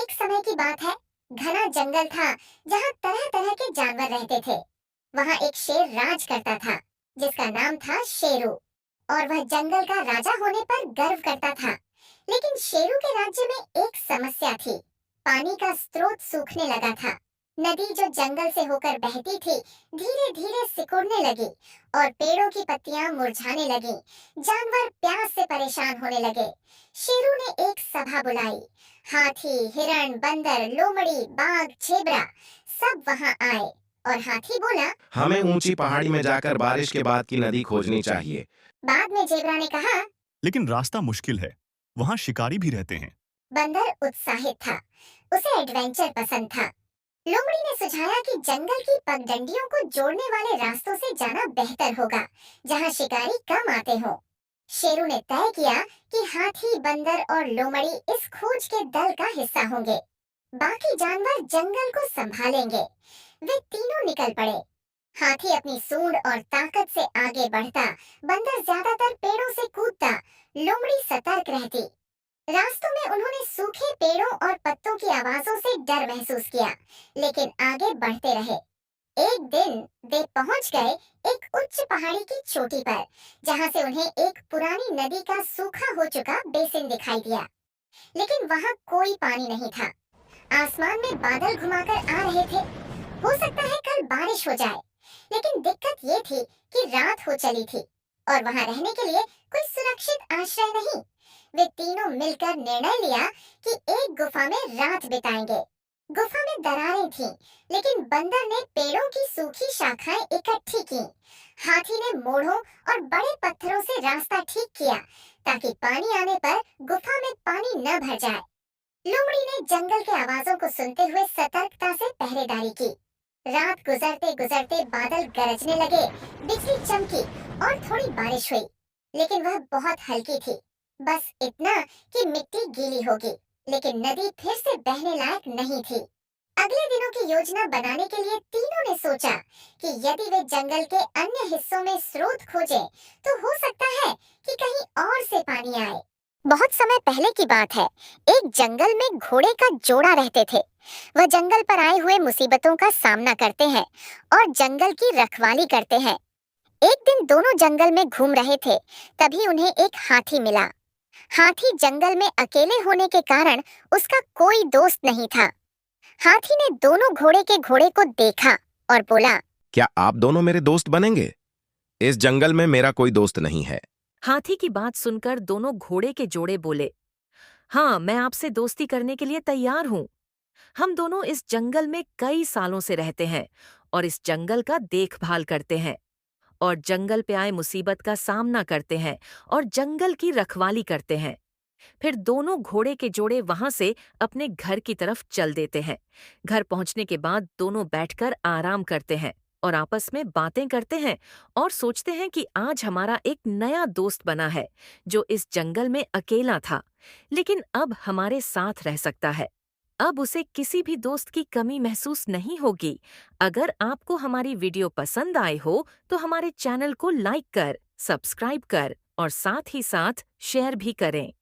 एक समय की बात है। घना जंगल था जहाँ तरह तरह के जानवर रहते थे। वहाँ एक शेर राज करता था जिसका नाम था शेरू। और वह जंगल का राजा होने पर गर्व करता था। लेकिन शेरू के राज्य में एक समस्या थी। पानी का स्रोत सूखने लगा था। नदी जो जंगल से होकर बहती थी धीरे धीरे सिकुड़ने लगी और पेड़ों की पत्तियां मुरझाने लगी। जानवर प्यास से परेशान होने लगे। शेरू ने एक सभा बुलाई। हाथी, हिरण, बंदर, लोमड़ी, बाघ, जेब्रा सब वहां आए। और हाथी बोला, हमें ऊंची पहाड़ी में जाकर बारिश के बाद की नदी खोजनी चाहिए। बाद में जेब्रा ने कहा। लेकिन रास्ता मुश्किल है, वहाँ शिकारी भी रहते हैं। बंदर उत्साहित था, उसे एडवेंचर पसंद था। लोमड़ी ने सुझाया कि जंगल की पगडंडियों को जोड़ने वाले रास्तों से जाना बेहतर होगा, जहाँ शिकारी कम आते हों। शेरू ने तय किया कि हाथी, बंदर और लोमड़ी इस खोज के दल का हिस्सा होंगे। बाकी जानवर जंगल को संभालेंगे। वे तीनों निकल पड़े। हाथी अपनी सूंड और ताकत से आगे बढ़ता, बंदर ज्यादातर पेड़ों से कूदता, लोमड़ी सतर्क रहती। रास्तों में उन्होंने सूखे पेड़ों और पत्तों की आवाजों से डर महसूस किया, लेकिन आगे बढ़ते रहे। एक दिन वे पहुंच गए एक उच्च पहाड़ी की चोटी पर, जहां से उन्हें एक पुरानी नदी का सूखा हो चुका बेसिन दिखाई दिया। लेकिन वहां कोई पानी नहीं था। आसमान में बादल घुमाकर आ रहे थे। हो सकता है कल बारिश हो जाए। लेकिन दिक्कत ये थी कि रात हो चली थी और वहां रहने के लिए कोई सुरक्षित आश्रय नहीं। वे तीनों मिलकर निर्णय लिया कि एक गुफा में रात बिताएंगे। गुफा में दरारें थीं, लेकिन बंदर ने पेड़ों की सूखी शाखाएं इकट्ठी की। हाथी ने मोड़ों और बड़े पत्थरों से रास्ता ठीक किया ताकि पानी आने पर गुफा में पानी न भर जाए। लोमड़ी ने जंगल के आवाजों को सुनते हुए सतर्कता से पहरेदारी की। रात गुजरते गुजरते बादल गरजने लगे, बिजली चमकी और थोड़ी बारिश हुई। लेकिन वह बहुत हल्की थी, बस इतना कि मिट्टी गीली होगी, लेकिन नदी फिर से बहने लायक नहीं थी। अगले दिनों की योजना बनाने के लिए तीनों ने सोचा कि यदि वे जंगल के अन्य हिस्सों में स्रोत खोजें, तो हो सकता है कि कहीं और से पानी आए। बहुत समय पहले की बात है। एक जंगल में घोड़े का जोड़ा रहते थे। वह जंगल पर आए हुए मुसीबतों का सामना करते हैं और जंगल की रखवाली करते हैं। एक दिन दोनों जंगल में घूम रहे थे, तभी उन्हें एक हाथी मिला। हाथी जंगल में अकेले होने के कारण उसका कोई दोस्त नहीं था। हाथी ने दोनों घोड़े को देखा और बोला, क्या आप दोनों मेरे दोस्त बनेंगे? इस जंगल में मेरा कोई दोस्त नहीं है। हाथी की बात सुनकर दोनों घोड़े के जोड़े बोले, हाँ, मैं आपसे दोस्ती करने के लिए तैयार हूँ। हम दोनों इस जंगल में कई सालों से रहते हैं और इस जंगल का देखभाल करते हैं और जंगल पे आए मुसीबत का सामना करते हैं और जंगल की रखवाली करते हैं। फिर दोनों घोड़े के जोड़े वहां से अपने घर की तरफ चल देते हैं। घर पहुंचने के बाद दोनों बैठकर आराम करते हैं और आपस में बातें करते हैं और सोचते हैं कि आज हमारा एक नया दोस्त बना है जो इस जंगल में अकेला था, लेकिन अब हमारे साथ रह सकता है। अब उसे किसी भी दोस्त की कमी महसूस नहीं होगी। अगर आपको हमारी वीडियो पसंद आए हो तो हमारे चैनल को लाइक कर, सब्सक्राइब कर और साथ ही साथ शेयर भी करें।